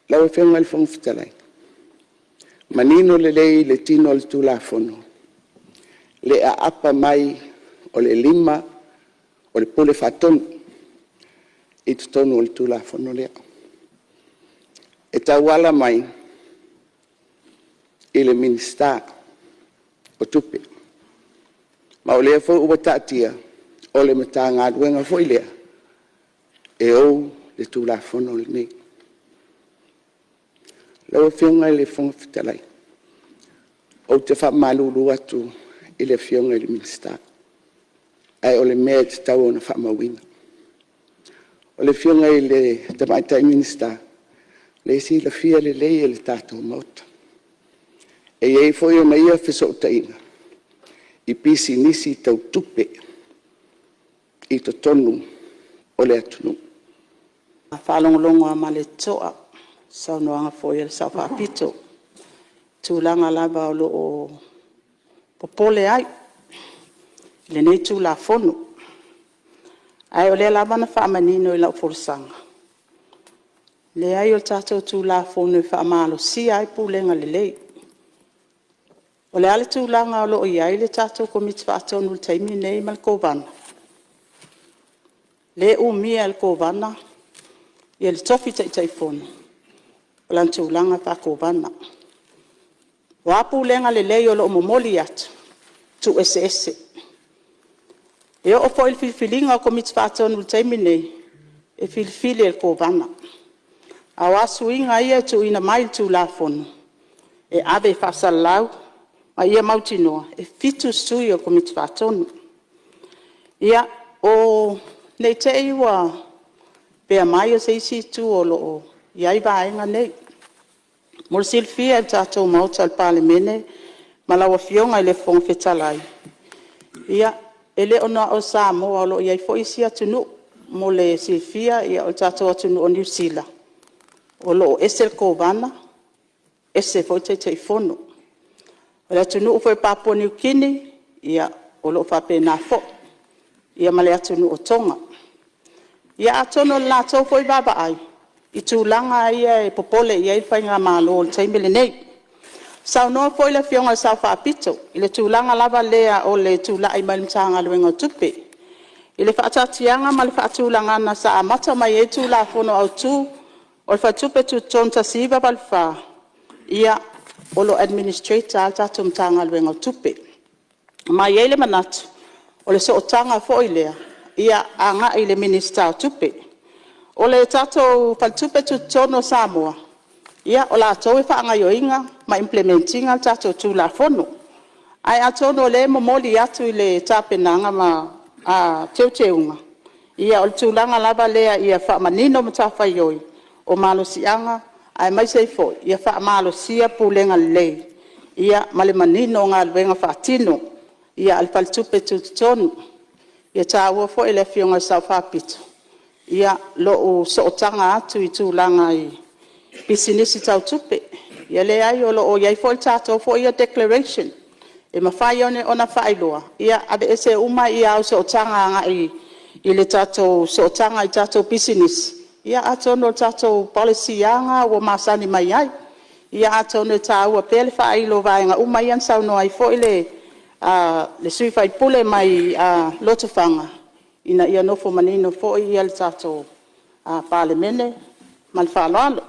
lau whenga le whangwhitalai. Manino le lei le tino le tulafono. Le a apa mai o le lima o le pole whatonu. I tutonu o le tulafono lea. E tauala mai i le minista o tupe. Ma o lea fo ua tatia o le mata ngā duenga fo i lea. E ou le tulafono le nei. Lau whionga i le whangwhitalai. O te whamalulu atu i le whionga i le minista. Ai o le mea te tau o na whamawina. O le whionga i le tamaitai minista. Le si la fia le lei e le tātou mauta. E iei foi o na ia whiso tainga. I pisi nisi tau tupe. I to tonu o le atunu. Whalongolongo a ma le toa. Saunoanga foi e sa whapito. Tūlanga lava o lo o popole ai. Le nei tūla fono. Ai o le lava na whamanino i lau forsanga. Le ai o tātou tūla fono i whamalo si ai pūlenga le lei. O le ale tūlanga o lo o iai le tātou komiti whaatonu le taimi nei mal kovana. Le umia le kovana. Ia le tofi tai fono. O lan tūlanga wha kovana. Wa pūlenga le lei o lo o momoli atu. Tu ese. E o fo il filfilinga o komiti whaatonu le taimi nei. E filfili le kovana. A wasuinga ia tu ina mai tu la fono. E ave whasalau. Ma ia mautinoa. E fitu sui o komiti whaatonu. Ia o nei te iwa. Pea mai o seisi tu o lo o. Iai vaenga nei. Mor silfia tātou mauta al palemene. Malawa fionga ile fong fetalai. Ia ele ona o Samoa o lo iai fo isi atunu. Mo le silfia ia o tātou atunu o New Zealand. O lo esel kovana, ese foi te fono. O le atunu o foi Papua New Guinea, ia o lo whapena fo. Ia male atunu o Tonga. Ia atono la tau foi baba ai. I tūlanga ia e popole ia i whainga malo o le taimele nei. Sau noa foi le fionga sa whapito. I le tūlanga lava lea o le tūla i malimtanga luenga tupe. I le whaatatianga ma le whaatūlanga na sa amata mai e tūla fono au tū. O le whatupe tu tonta siva balfa, ia o lo administrator alta tumtanga luenga tupe. Ma iele manatu, o le sootanga fo ilea, ia anga i le minister tupe. O le tato whatupe tu tono Samoa, ia o la atoe whaanga yoinga, ma implementinga tato tu la fono. Ai atono le momoli atu i le tapenanga ma teuteunga. Ia o le tūlanga lava lea ia whamanino matafa yoi. O malo sianga ai mai sei foi ia fa malo sia pulenga lei ia male manino nga luenga fatino ia al faltupe tutonu ia tawa foi le fionga sa fapito ia lo o sotanga atu i tūlanga i business tau tupe ia le ai o lo o ia foi tato foi ia declaration e mafai ona failoa ia ade ese uma ia o sotanga nga i le tato sotanga i tato business. Ia atono tato policy anga o masani mai ai. Ia atono tau a pele whailo vaenga umaian sau no ai fo ile le sui fai pule mai lotofanga. Ina ia nofo manino fo ia le tato palemene malfaloalo.